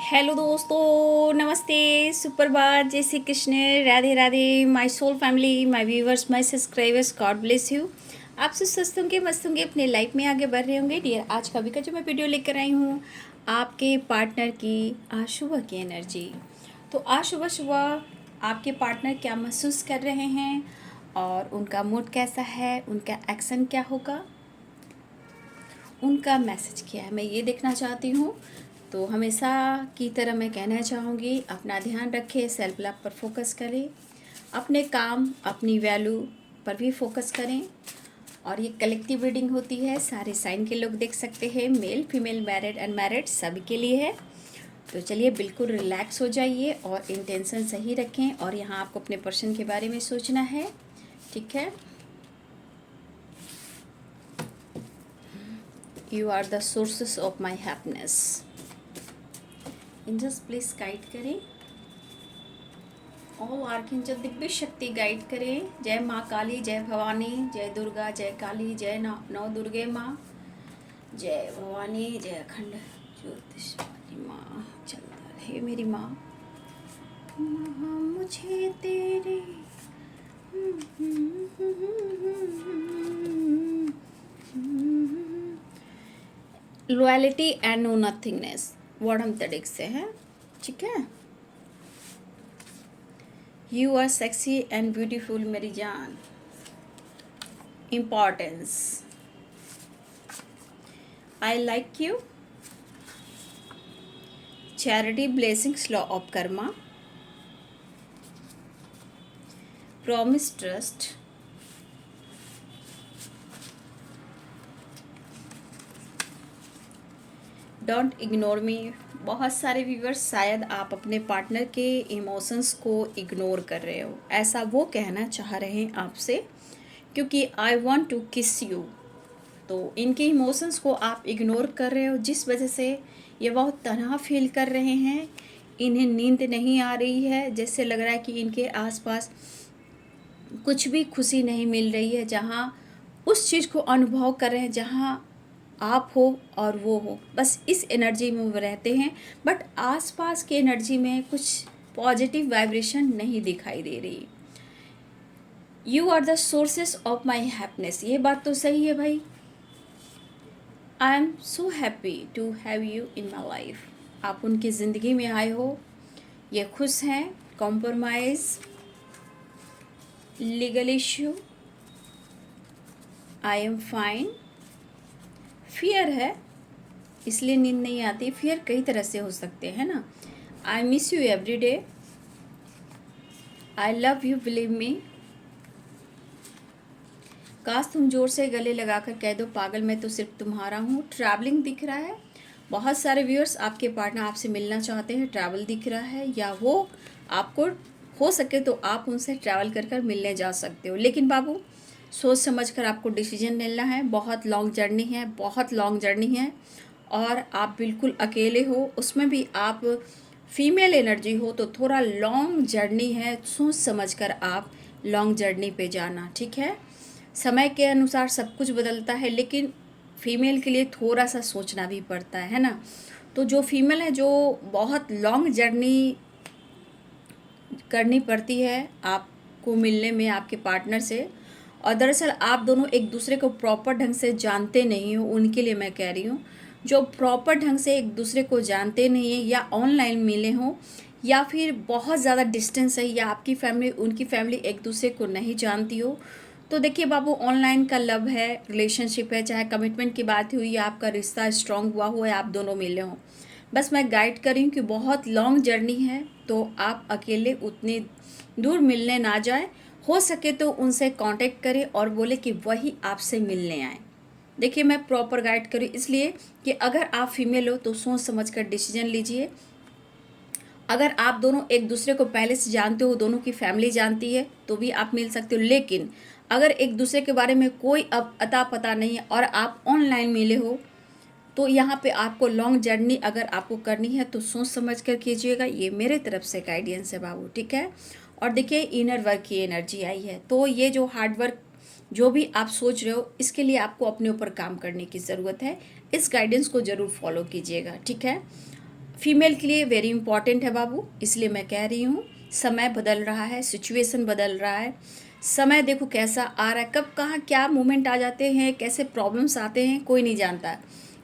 Hello दोस्तों, नमस्ते, सुप्रभात, जय Shri Krishna, Radhe Radhe, my soul family, my viewers, my subscribers, God bless you. आप सब स्वस्थ होंगे, मस्त होंगे, अपने लाइफ में आगे बढ़ रहे होंगे। डियर, आज का जो मैं वीडियो लेकर आई हूँ आपके पार्टनर की आज सुबह की एनर्जी। तो आज सुबह सुबह आपके पार्टनर क्या महसूस कर रहे हैं और उनका मूड कैसा है, उनका एक्शन क्या होगा, उनका मैसेज क्या है, मैं ये देखना चाहती हूँ। तो हमेशा की तरह मैं कहना चाहूँगी, अपना ध्यान रखें, सेल्फ लव पर फोकस करें, अपने काम, अपनी वैल्यू पर भी फोकस करें। और ये कलेक्टिव रीडिंग होती है, सारे साइन के लोग देख सकते हैं, मेल फीमेल मैरिड अनमैरिड सभी के लिए है। तो चलिए बिल्कुल रिलैक्स हो जाइए और इंटेंशन सही रखें। और यहाँ आपको अपने पर्सन के बारे में सोचना है, ठीक है। You are the sources of my happiness. Angels please guide करें, ऑल आर्कएंजल दिव्य शक्ति गाइड करें। जय माँ काली, जय भवानी, जय दुर्गा, जय काली, जय नौ दुर्गे माँ, जय भवानी, जय अखंड ज्योतिषवाली माँ। चलता रहे मेरी माँ, मुझे तेरे loyalty and no nothingness, word हम तड़िक से हैं, ठीक है। You are sexy and beautiful मेरी जान। Importance, I like you. Charity, blessings, law of karma, promise, trust, don't ignore me. बहुत सारे व्यूवर्स, शायद आप अपने पार्टनर के इमोशंस को इग्नोर कर रहे हो, ऐसा वो कहना चाह रहे हैं आपसे, क्योंकि आई वॉन्ट टू किस यू। तो इनके इमोशंस को आप इग्नोर कर रहे हो, जिस वजह से ये बहुत तनाव फील कर रहे हैं। इन्हें नींद नहीं आ रही है, जैसे लग रहा है कि इनके आसपास कुछ भी खुशी नहीं मिल रही है, जहाँ उस चीज़ को अनुभव कर रहे हैं जहाँ आप हो और वो हो, बस इस एनर्जी में वो रहते हैं। बट आसपास की एनर्जी में कुछ पॉजिटिव वाइब्रेशन नहीं दिखाई दे रही। You are the sources of my happiness, ये बात तो सही है भाई। I am so happy to have you in my life. आप उनकी ज़िंदगी में आए हो, ये खुश हैं। Compromise, legal issue, I am fine. Fear है, इसलिए नींद नहीं आती। फियर कई तरह से हो सकते हैं ना। I miss you every day, I love you, believe me. काश तुम जोर से गले लगाकर कह दो, पागल मैं तो सिर्फ तुम्हारा हूँ। ट्रैवलिंग दिख रहा है, बहुत सारे व्यूअर्स आपके पार्टनर आपसे मिलना चाहते हैं। ट्रैवल दिख रहा है, या वो आपको हो सके तो आप उनसे ट्रैवल कर कर मिलने जा सकते हो। लेकिन बाबू, सोच समझ कर आपको डिसीजन लेना है। बहुत लॉन्ग जर्नी है, बहुत लॉन्ग जर्नी है, और आप बिल्कुल अकेले हो। उसमें भी आप फीमेल एनर्जी हो, तो थोड़ा लॉन्ग जर्नी है। सोच समझ कर आप लॉन्ग जर्नी पे जाना, ठीक है। समय के अनुसार सब कुछ बदलता है, लेकिन फीमेल के लिए थोड़ा सा सोचना भी पड़ता है ना। तो जो फीमेल है, जो बहुत लॉन्ग जर्नी करनी पड़ती है आपको मिलने में आपके पार्टनर से, और दरअसल आप दोनों एक दूसरे को प्रॉपर ढंग से जानते नहीं हो, उनके लिए मैं कह रही हूँ। जो प्रॉपर ढंग से एक दूसरे को जानते नहीं है, या ऑनलाइन मिले हों, या फिर बहुत ज़्यादा डिस्टेंस है, या आपकी फैमिली उनकी फैमिली एक दूसरे को नहीं जानती हो, तो देखिए बाबू, ऑनलाइन का लव है, रिलेशनशिप है, चाहे कमिटमेंट की बात हुई या आपका रिश्ता स्ट्रांग हुआ हो, या आप दोनों मिले हों, बस मैं गाइड करी हूँ कि बहुत लॉन्ग जर्नी है, तो आप अकेले उतनी दूर मिलने ना जाए। हो सके तो उनसे कांटेक्ट करें और बोले कि वही आपसे मिलने आए। देखिए, मैं प्रॉपर गाइड करूँ, इसलिए कि अगर आप फीमेल हो तो सोच समझ कर डिसीजन लीजिए। अगर आप दोनों एक दूसरे को पहले से जानते हो, दोनों की फैमिली जानती है, तो भी आप मिल सकते हो। लेकिन अगर एक दूसरे के बारे में कोई अब अता पता नहीं है और आप ऑनलाइन मिले हो, तो यहाँ पे आपको लॉन्ग जर्नी अगर आपको करनी है तो सोच समझ कर कीजिएगा। ये मेरे तरफ से गाइडेंस है बाबू, ठीक है। और देखिए, इनर वर्क की एनर्जी आई है, तो ये जो हार्ड वर्क जो भी आप सोच रहे हो, इसके लिए आपको अपने ऊपर काम करने की ज़रूरत है। इस गाइडेंस को ज़रूर फॉलो कीजिएगा, ठीक है। फीमेल के लिए वेरी इंपॉर्टेंट है बाबू, इसलिए मैं कह रही हूँ समय बदल रहा है, सिचुएशन बदल रहा है। समय देखो कैसा आ रहा है, कब कहाँ क्या मोमेंट आ जाते हैं, कैसे प्रॉब्लम्स आते हैं, कोई नहीं जानता।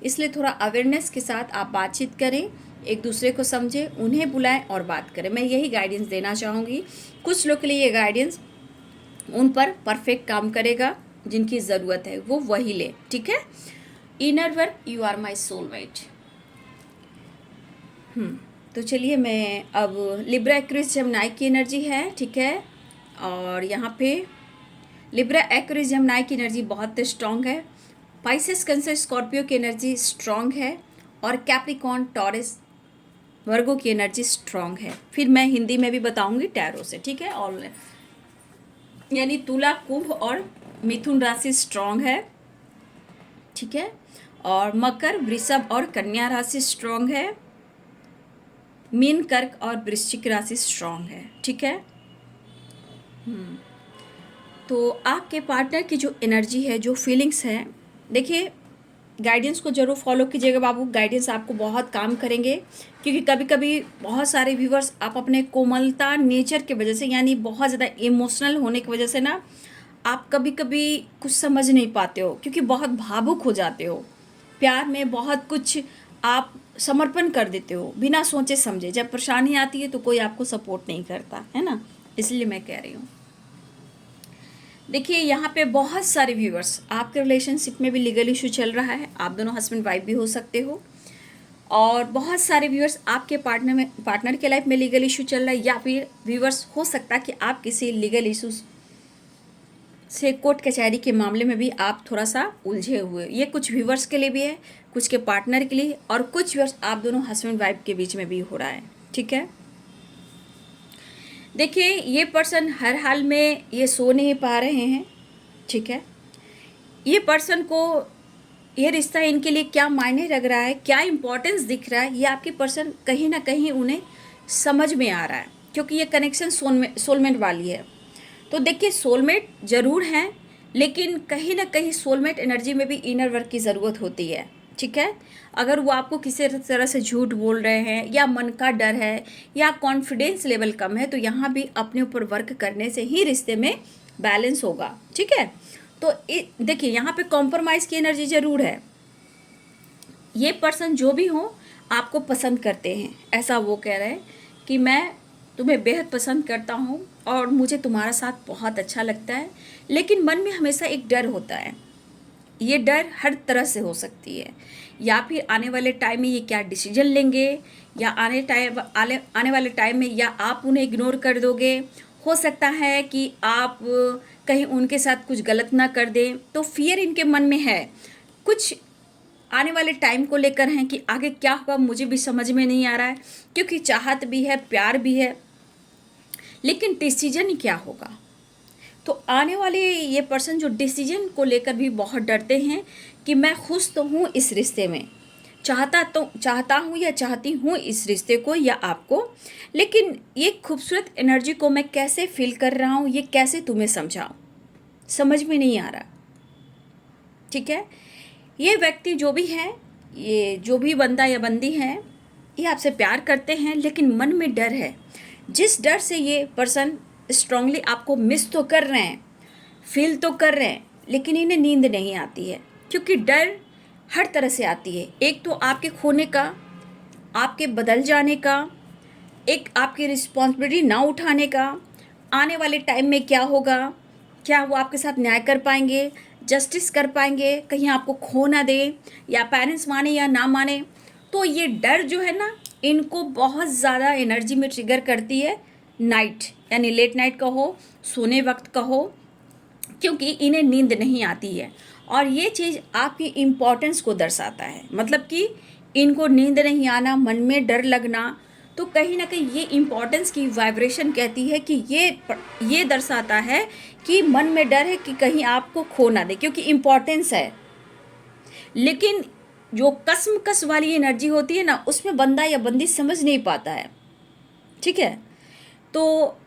इसलिए थोड़ा अवेयरनेस के साथ आप बातचीत करें, एक दूसरे को समझें, उन्हें बुलाएं और बात करें। मैं यही गाइडेंस देना चाहूँगी। कुछ लोग के लिए ये गाइडेंस उन पर परफेक्ट काम करेगा, जिनकी ज़रूरत है वो वही ले, ठीक है। Inner work, you are my soulmate. तो चलिए मैं अब लिब्रा एक्वेरियस जेमिनी की एनर्जी है, ठीक है। और यहाँ पे लिब्रा एक्वेरियस जेमिनी की एनर्जी बहुत स्ट्रांग है, पाइसेस कैंसर स्कॉर्पियो की एनर्जी स्ट्रांग है, और कैप्रिकॉर्न टॉरस वर्गो की एनर्जी स्ट्रांग है। फिर मैं हिंदी में भी बताऊंगी टैरो से, ठीक है। और यानी तुला, कुंभ और मिथुन राशि स्ट्रांग है, ठीक है। और मकर, वृषभ और कन्या राशि स्ट्रांग है, मीन, कर्क और वृश्चिक राशि स्ट्रांग है, ठीक है। तो आपके पार्टनर की जो एनर्जी है, जो फीलिंग्स हैं, देखिए गाइडेंस को ज़रूर फॉलो कीजिएगा बाबू। गाइडेंस आपको बहुत काम करेंगे, क्योंकि कभी कभी बहुत सारे व्यूवर्स आप अपने कोमलता नेचर की वजह से, यानी बहुत ज़्यादा इमोशनल होने की वजह से ना, आप कभी कभी कुछ समझ नहीं पाते हो, क्योंकि बहुत भावुक हो जाते हो। प्यार में बहुत कुछ आप समर्पण कर देते हो बिना सोचे समझे। जब परेशानी आती है तो कोई आपको सपोर्ट नहीं करता है ना, इसलिए मैं कह रही हूँ। देखिए यहाँ पे बहुत सारे व्यूअर्स, आपके रिलेशनशिप में भी लीगल इशू चल रहा है, आप दोनों हस्बैंड वाइफ भी हो सकते हो। और बहुत सारे व्यूअर्स आपके पार्टनर के लाइफ में लीगल इशू चल रहा है, या फिर व्यूअर्स हो सकता है कि आप किसी लीगल इशू से कोर्ट कचहरी के मामले में भी आप थोड़ा सा उलझे हुए। ये कुछ व्यूअर्स के लिए भी है, कुछ के पार्टनर के लिए, और कुछ व्यूअर्स आप दोनों हस्बैंड वाइफ के बीच में भी हो रहा है, ठीक है। देखिए ये पर्सन हर हाल में ये सो नहीं पा रहे हैं, ठीक है। ये पर्सन को ये रिश्ता इनके लिए क्या मायने रख रहा है, क्या इम्पोर्टेंस दिख रहा है, ये आपके पर्सन कहीं ना कहीं उन्हें समझ में आ रहा है, क्योंकि ये कनेक्शन सोलमेट वाली है। तो देखिए सोलमेट ज़रूर हैं, लेकिन कहीं ना कहीं सोलमेट एनर्जी में भी इनर वर्क की ज़रूरत होती है, ठीक है। अगर वो आपको किसी तरह से झूठ बोल रहे हैं, या मन का डर है, या कॉन्फिडेंस लेवल कम है, तो यहाँ भी अपने ऊपर वर्क करने से ही रिश्ते में बैलेंस होगा, ठीक है। तो देखिए यहाँ पे कॉम्प्रोमाइज़ की एनर्जी ज़रूर है। ये पर्सन जो भी हो आपको पसंद करते हैं, ऐसा वो कह रहे हैं कि मैं तुम्हें बेहद पसंद करता हूँ और मुझे तुम्हारा साथ बहुत अच्छा लगता है, लेकिन मन में हमेशा एक डर होता है। ये डर हर तरह से हो सकती है, या फिर आने वाले टाइम में ये क्या डिसीजन लेंगे, या आने वाले टाइम में या आप उन्हें इग्नोर कर दोगे। हो सकता है कि आप कहीं उनके साथ कुछ गलत ना कर दें, तो फियर इनके मन में है, कुछ आने वाले टाइम को लेकर हैं कि आगे क्या होगा मुझे भी समझ में नहीं आ रहा है, क्योंकि चाहत भी है, प्यार भी है, लेकिन डिसीजन ही क्या होगा। तो आने वाले ये पर्सन जो डिसीजन को लेकर भी बहुत डरते हैं कि मैं खुश तो हूँ इस रिश्ते में, चाहता हूँ या चाहती हूँ इस रिश्ते को या आपको, लेकिन ये खूबसूरत एनर्जी को मैं कैसे फील कर रहा हूँ, ये कैसे तुम्हें समझाऊँ, समझ में नहीं आ रहा, ठीक है। ये व्यक्ति जो भी है, ये जो भी बंदा या बंदी है, ये आपसे प्यार करते हैं, लेकिन मन में डर है। जिस डर से ये पर्सन स्ट्रांगली आपको मिस तो कर रहे हैं, फील तो कर रहे हैं, लेकिन इन्हें नींद नहीं आती है, क्योंकि डर हर तरह से आती है। एक तो आपके खोने का, आपके बदल जाने का, एक आपकी रिस्पॉन्सिबिलिटी ना उठाने का, आने वाले टाइम में क्या होगा, क्या वो आपके साथ न्याय कर पाएंगे, जस्टिस कर पाएंगे, कहीं आपको खो ना दे, या पेरेंट्स माने या ना माने। तो ये डर जो है ना, इनको बहुत ज़्यादा एनर्जी में ट्रिगर करती है नाइट, यानी लेट नाइट कहो, सोने वक्त कहो, क्योंकि इन्हें नींद नहीं आती है। और ये चीज़ आपकी इम्पोर्टेंस को दर्शाता है, मतलब कि इनको नींद नहीं आना, मन में डर लगना, तो कहीं ना कहीं ये इम्पोर्टेंस की वाइब्रेशन कहती है कि ये दर्शाता है कि मन में डर है कि कहीं आपको खो ना दे, क्योंकि इम्पोर्टेंस है। लेकिन जो कसमकस वाली एनर्जी होती है ना, उसमें बंदा या बंदी समझ नहीं पाता है, ठीक है। तो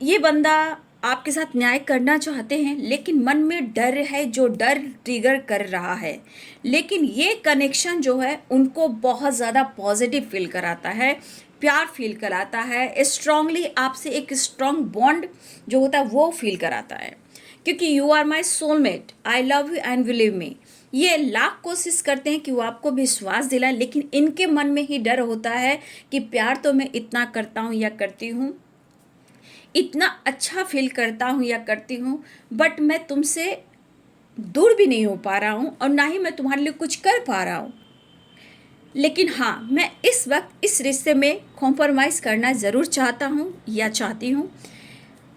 ये बंदा आपके साथ न्याय करना चाहते हैं, लेकिन मन में डर है, जो डर ट्रिगर कर रहा है। लेकिन ये कनेक्शन जो है उनको बहुत ज़्यादा पॉजिटिव फील कराता है, प्यार फील कराता है, स्ट्रांगली आपसे एक स्ट्रांग बॉन्ड जो होता है वो फील कराता है, क्योंकि you are my soulmate, I love you and believe me. ये लाख कोशिश करते हैं कि वो आपको विश्वास दिलाए, लेकिन इनके मन में ही डर होता है कि प्यार तो मैं इतना करता हूँ या करती हूँ, इतना अच्छा फील करता हूँ या करती हूँ, बट मैं तुमसे दूर भी नहीं हो पा रहा हूँ और ना ही मैं तुम्हारे लिए कुछ कर पा रहा हूँ। लेकिन हाँ, मैं इस वक्त इस रिश्ते में कॉम्प्रोमाइज़ करना ज़रूर चाहता हूँ या चाहती हूँ।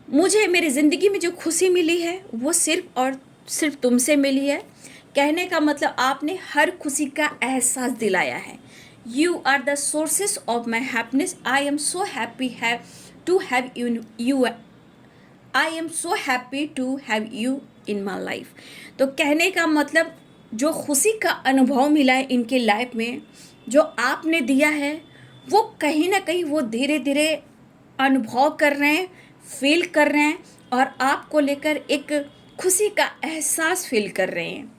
मुझे मेरी ज़िंदगी में जो खुशी मिली है वो सिर्फ़ और सिर्फ तुमसे मिली है। कहने का मतलब आपने हर खुशी का एहसास दिलाया है। You are the sources of my happiness, I am so happy है to have you I am so happy to have you in my life. तो कहने का मतलब जो खुशी का अनुभव मिला है इनकी लाइफ में, जो आपने दिया है, वो कहीं ना कहीं वो धीरे धीरे अनुभव कर रहे हैं, फील कर रहे हैं और आपको लेकर एक खुशी का एहसास फील कर रहे हैं।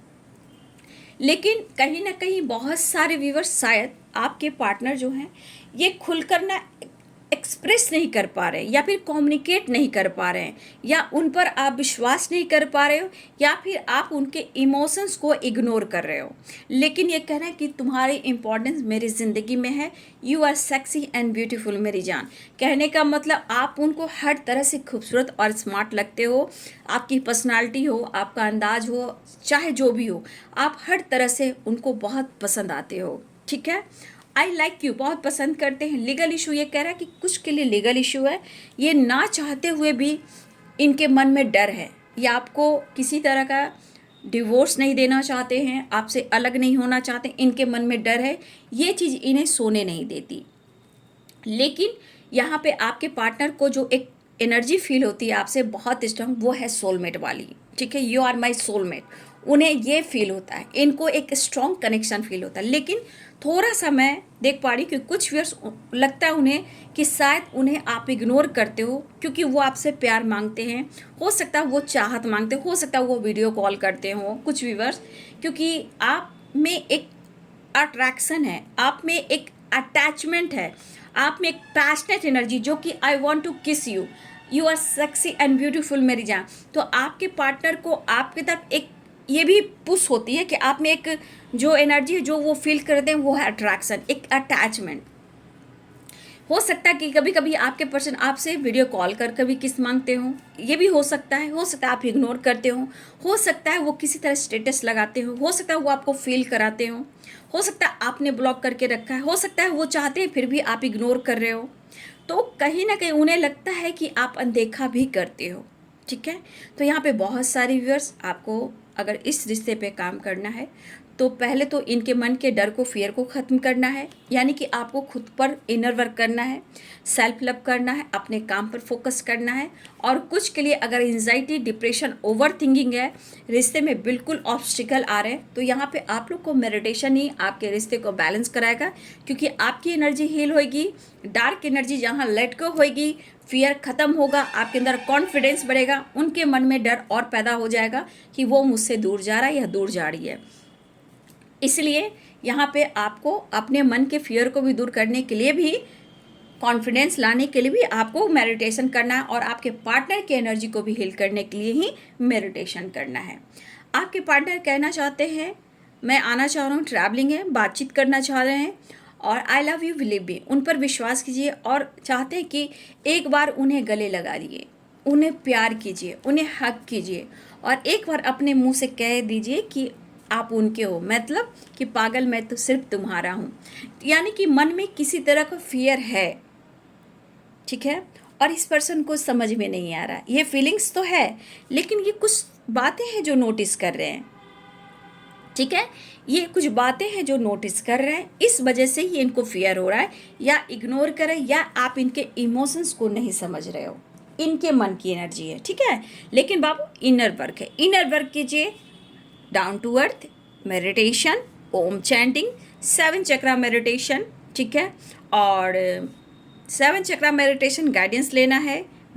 लेकिन कहीं ना कहीं बहुत सारे व्यूअर्स शायद आपके पार्टनर जो हैं ये खुलकर ना एक्सप्रेस नहीं कर पा रहे, या फिर कम्युनिकेट नहीं कर पा रहे हैं, या उन पर आप विश्वास नहीं कर पा रहे हो, या फिर आप उनके इमोशंस को इग्नोर कर रहे हो। लेकिन ये कहना है कि तुम्हारी इम्पोर्टेंस मेरी ज़िंदगी में है, you are sexy and beautiful मेरी जान। कहने का मतलब आप उनको हर तरह से खूबसूरत और स्मार्ट लगते हो, आपकी पर्सनालिटी हो, आपका अंदाज हो, चाहे जो भी हो, आप हर तरह से उनको बहुत पसंद आते हो। ठीक है, आई लाइक यू बहुत पसंद करते हैं। लीगल इशू, ये कह रहा है कि कुछ के लिए लीगल इशू है, ये ना चाहते हुए भी इनके मन में डर है, या आपको किसी तरह का डिवोर्स नहीं देना चाहते हैं, आपसे अलग नहीं होना चाहते, इनके मन में डर है, ये चीज़ इन्हें सोने नहीं देती। लेकिन यहाँ पे आपके पार्टनर को जो एक एनर्जी फील होती है आपसे बहुत स्ट्रांग, वो है सोलमेट वाली। ठीक है, यू आर माई सोलमेट, उन्हें ये फील होता है, इनको एक स्ट्रॉन्ग कनेक्शन फील होता है। लेकिन थोड़ा सा मैं देख पा रही कि कुछ व्यूअर्स लगता है उन्हें कि शायद उन्हें आप इग्नोर करते हो, क्योंकि वो आपसे प्यार मांगते हैं, हो सकता है वो चाहत मांगते हो सकता है वो वीडियो कॉल करते हो कुछ व्यूअर्स, क्योंकि आप में एक अट्रैक्शन है, आप में एक अटैचमेंट है, आप में एक पैशनेट एनर्जी, जो कि I want to kiss you, you are sexy and beautiful मेरी जान। तो आपके पार्टनर को आपकी तरफ एक ये भी पुश होती है कि आप में एक जो एनर्जी है, जो वो फील करते हैं, वो है अट्रैक्शन, एक अटैचमेंट। हो सकता है कि कभी कभी आपके पर्सन आपसे वीडियो कॉल कर कभी किस मांगते हो, ये भी हो सकता है आप इग्नोर करते हो सकता है वो किसी तरह स्टेटस लगाते हो सकता है वो आपको फील कराते हो सकता है आपने ब्लॉक करके रखा है, हो सकता है वो चाहते हैं फिर भी आप इग्नोर कर रहे हो। तो कहीं ना कहीं उन्हें लगता है कि आप अनदेखा भी करते हो। ठीक है, तो यहाँ पे बहुत सारे व्यूअर्स, आपको अगर इस रिश्ते पे काम करना है तो पहले तो इनके मन के डर को, फियर को ख़त्म करना है, यानी कि आपको खुद पर इनर वर्क करना है, सेल्फ लव करना है, अपने काम पर फोकस करना है। और कुछ के लिए अगर एंजाइटी, डिप्रेशन, ओवर थिंकिंग है, रिश्ते में बिल्कुल ऑब्स्टिकल आ रहे हैं, तो यहाँ पे आप लोग को मेडिटेशन ही आपके रिश्ते को बैलेंस कराएगा, क्योंकि आपकी एनर्जी हील होएगी, डार्क एनर्जी जहाँ लेट गो होएगी, फियर ख़त्म होगा, आपके अंदर कॉन्फिडेंस बढ़ेगा, उनके मन में डर और पैदा हो जाएगा कि वो मुझसे दूर जा रहा है या दूर जा रही है। इसलिए यहाँ पे आपको अपने मन के फियर को भी दूर करने के लिए भी, कॉन्फिडेंस लाने के लिए भी आपको मेडिटेशन करना है, और आपके पार्टनर की एनर्जी को भी हील करने के लिए ही मेडिटेशन करना है। आपके पार्टनर कहना चाहते हैं मैं आना चाह रहा हूँ, ट्रैवलिंग है, बातचीत करना चाह रहे हैं, और आई लव यू बिलीव मी, उन पर विश्वास कीजिए, और चाहते हैं कि एक बार उन्हें गले लगा दिए, उन्हें प्यार कीजिए, उन्हें हक कीजिए, और एक बार अपने मुंह से कह दीजिए कि आप उनके हो, मतलब कि पागल मैं तो सिर्फ तुम्हारा हूँ। यानी कि मन में किसी तरह का फियर है, ठीक है, और इस पर्सन को समझ में नहीं आ रहा, ये फीलिंग्स तो है, लेकिन ये कुछ बातें हैं जो नोटिस कर रहे हैं। ठीक है, ये कुछ बातें हैं जो नोटिस कर रहे हैं, इस वजह से ये इनको फियर हो रहा है, या इग्नोर करें, या आप इनके इमोशंस को नहीं समझ रहे हो, इनके मन की एनर्जी है। ठीक है, लेकिन बाबू इनर वर्क है, इनर वर्क कीजिए, down to earth meditation, Om chanting, 7 chakra meditation. ठीक है, और 7 चक्रा मेडिटेशन गाइडेंस लेना है,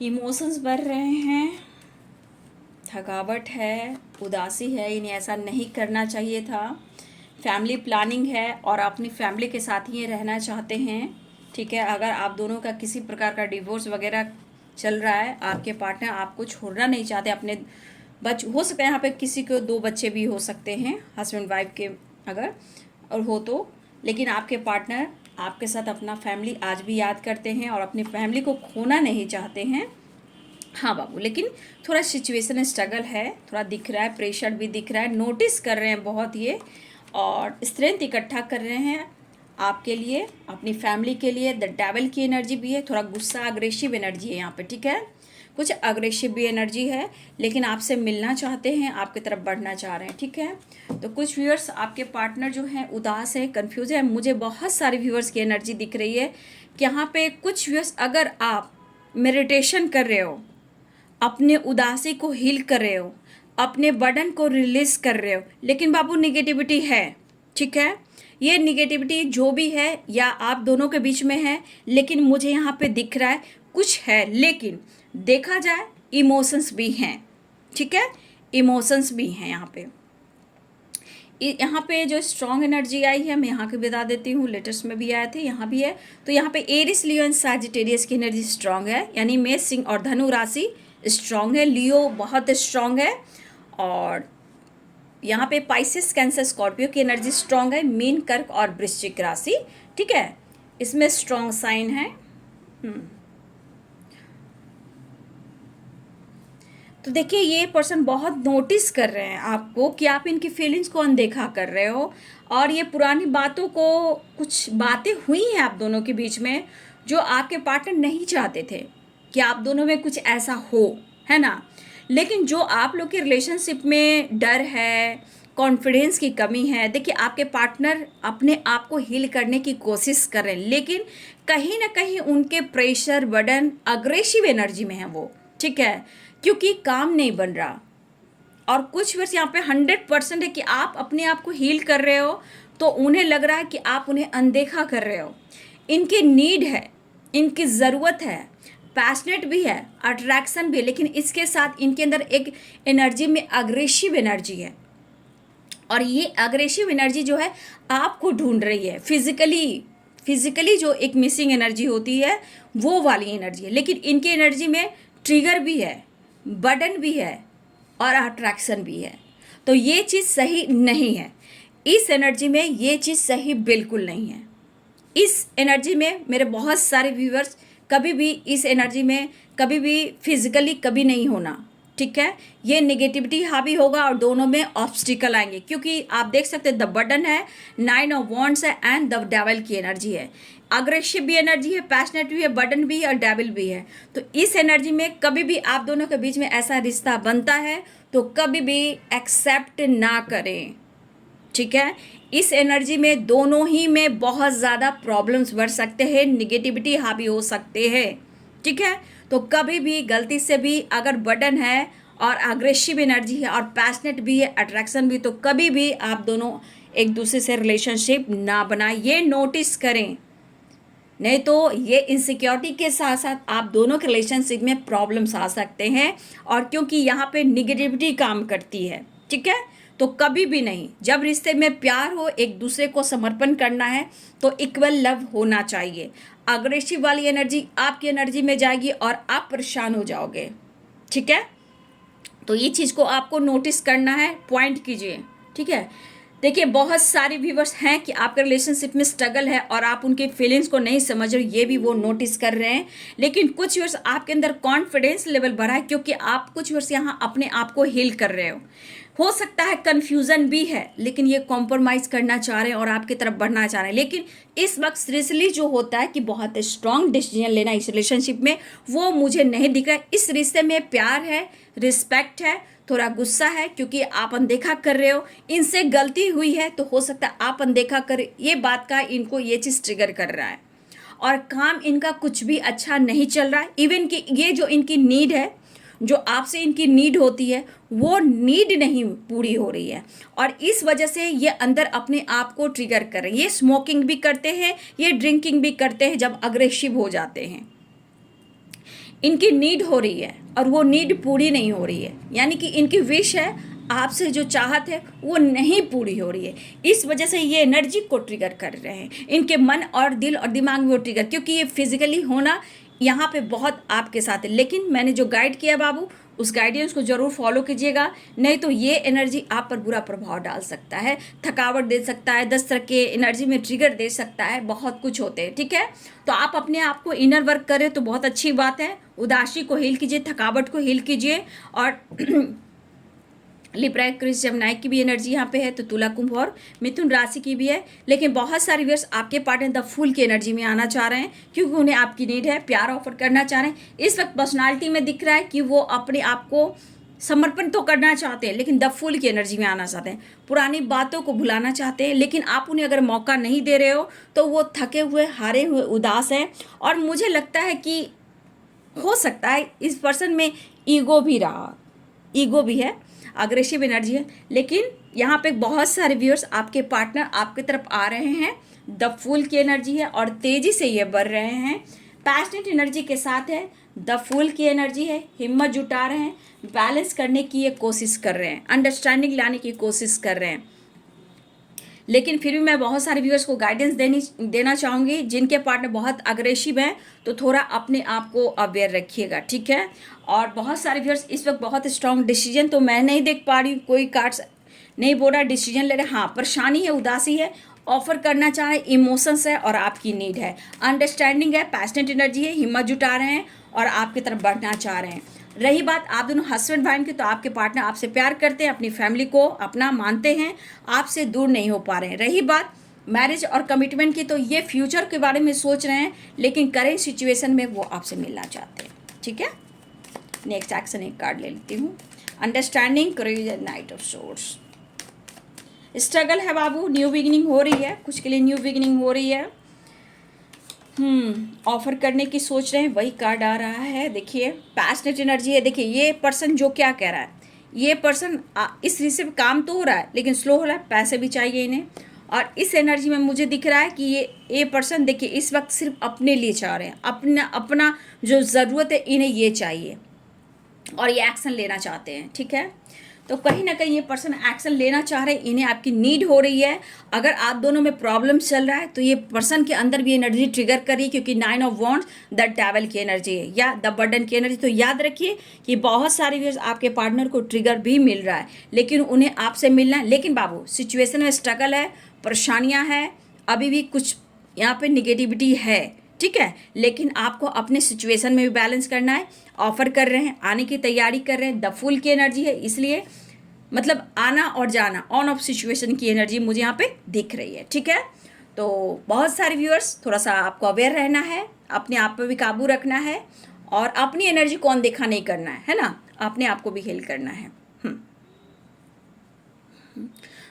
इमोशंस बढ़ रहे हैं, थकावट है, उदासी है, इन्हें ऐसा नहीं करना चाहिए था। फैमिली प्लानिंग है और अपनी फैमिली के साथ ही ये रहना चाहते हैं, ठीक है। अगर आप दोनों का किसी प्रकार का डिवोर्स वगैरह चल रहा है, आपके पार्टनर आपको छोड़ना नहीं चाहते, अपने हो सकता है यहाँ पे किसी को 2 बच्चे भी हो सकते हैं, हस्बैंड वाइफ के अगर और हो तो, लेकिन आपके पार्टनर आपके साथ अपना फैमिली आज भी याद करते हैं और अपनी फैमिली को खोना नहीं चाहते हैं। हाँ बाबू, लेकिन थोड़ा सिचुएशन स्ट्रगल है, थोड़ा दिख रहा है, प्रेशर भी दिख रहा है, नोटिस कर रहे हैं बहुत ये, और स्ट्रेंथ इकट्ठा कर रहे हैं आपके लिए, अपनी फैमिली के लिए। द डेविल की एनर्जी भी है, थोड़ा गुस्सा अग्रेसिव एनर्जी है यहाँ पे, ठीक है। कुछ अग्रेसिव भी एनर्जी है, लेकिन आपसे मिलना चाहते हैं, आपकी तरफ बढ़ना चाह रहे हैं, ठीक है। तो कुछ व्यूअर्स आपके पार्टनर जो हैं उदास है, कंफ्यूज है। मुझे बहुत सारे व्यूअर्स की एनर्जी दिख रही है कि यहाँ पे कुछ व्यूअर्स, अगर आप मेडिटेशन कर रहे हो, अपने उदासी को हील कर रहे हो, अपने बर्डन को रिलीज कर रहे हो, लेकिन बाबू निगेटिविटी है, ठीक है। ये निगेटिविटी जो भी है या आप दोनों के बीच में है, लेकिन मुझे यहाँ पे दिख रहा है कुछ है, लेकिन देखा जाए इमोशंस भी हैं, ठीक है, इमोशंस भी हैं यहाँ पे। यहाँ पे जो स्ट्रॉन्ग एनर्जी आई है, मैं यहाँ की बता देती हूँ, लेटेस्ट में भी आए थे, यहाँ भी है। तो यहाँ पे एरिस, लियो एंड सैजिटेरियस की एनर्जी स्ट्रॉन्ग है, यानी मेष, सिंह और धनु राशि स्ट्रॉन्ग है, लियो बहुत स्ट्रॉन्ग है, और यहाँ पे पाइसेस, कैंसर, स्कॉर्पियो की एनर्जी स्ट्रॉन्ग है, मीन, कर्क और वृश्चिक राशि, ठीक है, इसमें स्ट्रॉन्ग साइन है। तो देखिए ये पर्सन बहुत नोटिस कर रहे हैं आपको कि आप इनकी फीलिंग्स को अनदेखा कर रहे हो, और ये पुरानी बातों को, कुछ बातें हुई हैं आप दोनों के बीच में जो आपके पार्टनर नहीं चाहते थे कि आप दोनों में कुछ ऐसा हो, है ना। लेकिन जो आप लोग के रिलेशनशिप में डर है, कॉन्फिडेंस की कमी है, देखिए आपके पार्टनर अपने आप को हील करने की कोशिश कर रहे हैं, लेकिन कहीं ना कहीं उनके प्रेशर, बर्डन, अग्रेसिव एनर्जी में है वो, ठीक है, क्योंकि काम नहीं बन रहा। और कुछ वर्ष यहाँ पे 100% है कि आप अपने आप को हील कर रहे हो, तो उन्हें लग रहा है कि आप उन्हें अनदेखा कर रहे हो। इनकी नीड है, इनकी ज़रूरत है, पैशनेट भी है, अट्रैक्शन भी है, लेकिन इसके साथ इनके अंदर एक एनर्जी में अग्रेसिव एनर्जी है, और ये अग्रेसिव एनर्जी जो है आपको ढूंढ रही है। फिजिकली जो एक मिसिंग एनर्जी होती है वो वाली एनर्जी है, लेकिन इनकी एनर्जी में ट्रिगर भी है, बर्डन भी है और अट्रैक्शन भी है। तो ये चीज़ सही नहीं है, इस एनर्जी में ये चीज़ सही बिल्कुल नहीं है। इस एनर्जी में मेरे बहुत सारे व्यूअर्स कभी भी इस एनर्जी में कभी भी फिजिकली कभी नहीं होना, ठीक है। ये नेगेटिविटी हावी होगा और दोनों में ऑब्स्टिकल आएंगे, क्योंकि आप देख सकते हैं द बर्डन है, 9 ऑफ वॉन्ड्स है एंड द डेविल की एनर्जी है। अग्रेसिव भी एनर्जी है, पैशनेट भी है, बर्डन भी है और डेविल भी है। तो इस एनर्जी में कभी भी आप दोनों के बीच में ऐसा रिश्ता बनता है तो कभी भी एक्सेप्ट ना करें, ठीक है। इस एनर्जी में दोनों ही में बहुत ज़्यादा प्रॉब्लम्स बढ़ सकते हैं, निगेटिविटी हावी हो सकते हैं, ठीक है। तो कभी भी गलती से भी अगर बर्डन है और अग्रेसिव एनर्जी है और पैशनेट भी है, अट्रैक्शन भी, तो कभी भी आप दोनों एक दूसरे से रिलेशनशिप ना बनाएं, ये नोटिस करें। नहीं तो ये इनसिक्योरिटी के साथ साथ आप दोनों के रिलेशनशिप में प्रॉब्लम्स आ सकते हैं, और क्योंकि यहाँ पे निगेटिविटी काम करती है, ठीक है। तो कभी भी नहीं, जब रिश्ते में प्यार हो, एक दूसरे को समर्पण करना है, तो इक्वल लव होना चाहिए। अग्रेसिव वाली एनर्जी आपकी एनर्जी में जाएगी और आप परेशान हो जाओगे, ठीक है। तो ये चीज़ को आपको नोटिस करना है, पॉइंट कीजिए, ठीक है। देखिए बहुत सारे व्यूवर्स हैं कि आपके रिलेशनशिप में स्ट्रगल है और आप उनके फीलिंग्स को नहीं समझ रहे, ये भी वो नोटिस कर रहे हैं। लेकिन कुछ व्यूवर्स आपके अंदर कॉन्फिडेंस लेवल बढ़ा है, क्योंकि आप कुछ व्यूवर्स यहाँ अपने आप को हील कर रहे हो सकता है कन्फ्यूज़न भी है, लेकिन ये कॉम्प्रोमाइज़ करना चाह रहे हैं और आपकी तरफ बढ़ना चाह रहे हैं। लेकिन इस वक्त सीरियसली जो होता है कि बहुत स्ट्रॉन्ग डिसीजन लेना इस रिलेशनशिप में, वो मुझे नहीं दिख रहा है। इस रिश्ते में प्यार है, रिस्पेक्ट है, थोड़ा गुस्सा है, क्योंकि आप अनदेखा कर रहे हो, इनसे गलती हुई है तो हो सकता है आप अनदेखा कर, ये बात का इनको ये चीज़ ट्रिगर कर रहा है, और काम इनका कुछ भी अच्छा नहीं चल रहा है। इवन कि ये जो इनकी नीड है, जो आपसे इनकी नीड होती है, वो नीड नहीं पूरी हो रही है, और इस वजह से ये अंदर अपने आप को ट्रिगर कर रहे हैं। ये स्मोकिंग भी करते हैं, ये ड्रिंकिंग भी करते हैं जब अग्रेसिव हो जाते हैं। इनकी नीड हो रही है और वो नीड पूरी नहीं हो रही है, यानी कि इनकी विश है, आपसे जो चाहत है वो नहीं पूरी हो रही है। इस वजह से ये एनर्जी को ट्रिगर कर रहे हैं, इनके मन और दिल और दिमाग में वो ट्रिगर, क्योंकि ये फिजिकली होना यहाँ पे बहुत आपके साथ है। लेकिन मैंने जो गाइड किया बाबू, उस गाइडेंस को ज़रूर फॉलो कीजिएगा, नहीं तो ये एनर्जी आप पर बुरा प्रभाव डाल सकता है, थकावट दे सकता है, 10 तरह के एनर्जी में ट्रिगर दे सकता है, बहुत कुछ होते हैं। ठीक है, तो आप अपने आप को इनर वर्क करें तो बहुत अच्छी बात है। उदासी को हील कीजिए, थकावट को हील कीजिए। और लिब्रा एक्वेरियस जेमिनी की भी एनर्जी यहाँ पे है, तो तुला कुंभ और मिथुन राशि की भी है। लेकिन बहुत सारे व्यूअर्स आपके पार्टनर द फूल की एनर्जी में आना चाह रहे हैं, क्योंकि उन्हें आपकी नीड है, प्यार ऑफर करना चाह रहे हैं। इस वक्त पर्सनालिटी में दिख रहा है कि वो अपने आप को समर्पण तो करना चाहते हैं, लेकिन द फूल की एनर्जी में आना चाहते हैं, पुरानी बातों को भुलाना चाहते हैं। लेकिन आप उन्हें अगर मौका नहीं दे रहे हो तो वो थके हुए, हारे हुए, उदास हैं। और मुझे लगता है कि हो सकता है इस पर्सन में ईगो भी रहा, ईगो भी है, अग्रेसिव एनर्जी है। लेकिन यहाँ पे बहुत सारे व्यूअर्स आपके पार्टनर आपकी तरफ आ रहे हैं, द फूल की एनर्जी है और तेज़ी से ये बढ़ रहे हैं, पैशनेट एनर्जी के साथ है, द फूल की एनर्जी है, हिम्मत जुटा रहे हैं, बैलेंस करने की ये कोशिश कर रहे हैं, अंडरस्टैंडिंग लाने की कोशिश कर रहे हैं। लेकिन फिर भी मैं बहुत सारे व्यूअर्स को गाइडेंस देना चाहूँगी, जिनके पार्टनर बहुत अग्रेसिव हैं तो थोड़ा अपने आप को अवेयर रखिएगा। ठीक है, और बहुत सारे व्यूअर्स इस वक्त बहुत स्ट्रॉन्ग डिसीजन तो मैं नहीं देख पा रही हूँ, कोई कार्ड्स नहीं बोल रहा डिसीजन ले रहे। हाँ, परेशानी है, उदासी है, ऑफर करना चाह रहे, इमोशंस है और आपकी नीड है, अंडरस्टैंडिंग है, पैशनेट एनर्जी है, हिम्मत जुटा रहे हैं और आपकी तरफ बढ़ना चाह रहे हैं। रही बात आप दोनों हस्बैंड वाइफ की, तो आपके पार्टनर आपसे प्यार करते हैं, अपनी फैमिली को अपना मानते हैं, आपसे दूर नहीं हो पा रहे हैं। रही बात मैरिज और कमिटमेंट की, तो ये फ्यूचर के बारे में सोच रहे हैं, लेकिन करेंट सिचुएशन में वो आपसे मिलना चाहते हैं। ठीक है, नेक्स्ट एक्शन एक कार्ड ले लेती हूँ, understanding, courage and night of swords. Struggle है बाबू, न्यू बिगिनिंग हो रही है, कुछ के लिए न्यू बिगिनिंग हो रही है। ऑफर करने की सोच रहे हैं, वही कार्ड आ रहा है। देखिए पैशनेट एनर्जी है। देखिए ये पर्सन जो क्या कह रहा है, ये पर्सन इस रिश्ते पे काम तो हो रहा है लेकिन स्लो हो रहा है, पैसे भी चाहिए इन्हें। और इस एनर्जी में मुझे दिख रहा है कि ये पर्सन देखिए इस वक्त सिर्फ अपने लिए चाह रहे हैं, अपना अपना जो ज़रूरत है इन्हें ये चाहिए और ये एक्शन लेना चाहते हैं। ठीक है, तो कहीं ना कहीं ये पर्सन एक्शन लेना चाह रहे हैं, इन्हें आपकी नीड हो रही है। अगर आप दोनों में प्रॉब्लम चल रहा है तो ये पर्सन के अंदर भी एनर्जी ट्रिगर कर रही है, क्योंकि 9 ऑफ वॉन्ड्स द डेविल की एनर्जी है या द बर्डन की एनर्जी। तो याद रखिए कि बहुत सारे व्यूअर्स आपके पार्टनर को ट्रिगर भी मिल रहा है, लेकिन उन्हें आपसे मिलना है। लेकिन बाबू सिचुएशन में स्ट्रगल है, परेशानियाँ हैं, अभी भी कुछ यहाँ पे निगेटिविटी है। ठीक है, लेकिन आपको अपने सिचुएशन में भी बैलेंस करना है। ऑफर कर रहे हैं, आने की तैयारी कर रहे हैं, द फुल की एनर्जी है, इसलिए मतलब आना और जाना, ऑन ऑफ सिचुएशन की एनर्जी मुझे यहाँ पे दिख रही है। ठीक है, तो बहुत सारे व्यूअर्स थोड़ा सा आपको अवेयर रहना है, अपने आप पे भी काबू रखना है और अपनी एनर्जी को अनदेखा नहीं करना है ना, अपने आप को भी हील करना है।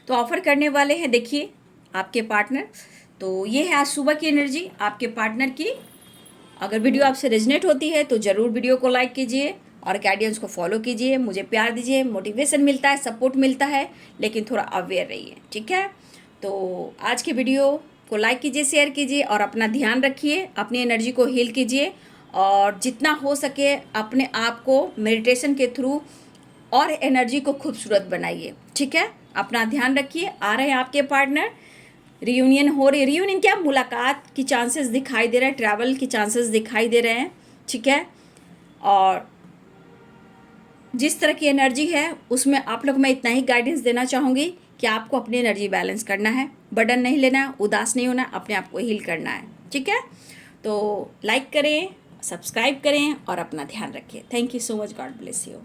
तो ऑफर करने वाले हैं देखिए आपके पार्टनर। तो ये है आज सुबह की एनर्जी आपके पार्टनर की। अगर वीडियो आपसे रेजनेट होती है तो ज़रूर वीडियो को लाइक कीजिए और गाइडेंस को फॉलो कीजिए, मुझे प्यार दीजिए, मोटिवेशन मिलता है, सपोर्ट मिलता है, लेकिन थोड़ा अवेयर रहिए। ठीक है, तो आज के वीडियो को लाइक कीजिए, शेयर कीजिए और अपना ध्यान रखिए, अपनी एनर्जी को हील कीजिए और जितना हो सके अपने आप को मेडिटेशन के थ्रू और एनर्जी को खूबसूरत बनाइए। ठीक है, अपना ध्यान रखिए। आ रहे हैं आपके पार्टनर, रियूनियन हो रही, रियूनियन क्या, मुलाकात की चांसेस दिखाई दे रहे हैं, ट्रैवल की चांसेस दिखाई दे रहे हैं। ठीक है, और जिस तरह की एनर्जी है उसमें आप लोग मैं इतना ही गाइडेंस देना चाहूँगी कि आपको अपनी एनर्जी बैलेंस करना है, बर्डन नहीं लेना है, उदास नहीं होना, अपने आप को हील करना है। ठीक है, तो लाइक करें, सब्सक्राइब करें और अपना ध्यान रखें। Thank you so much, God bless you.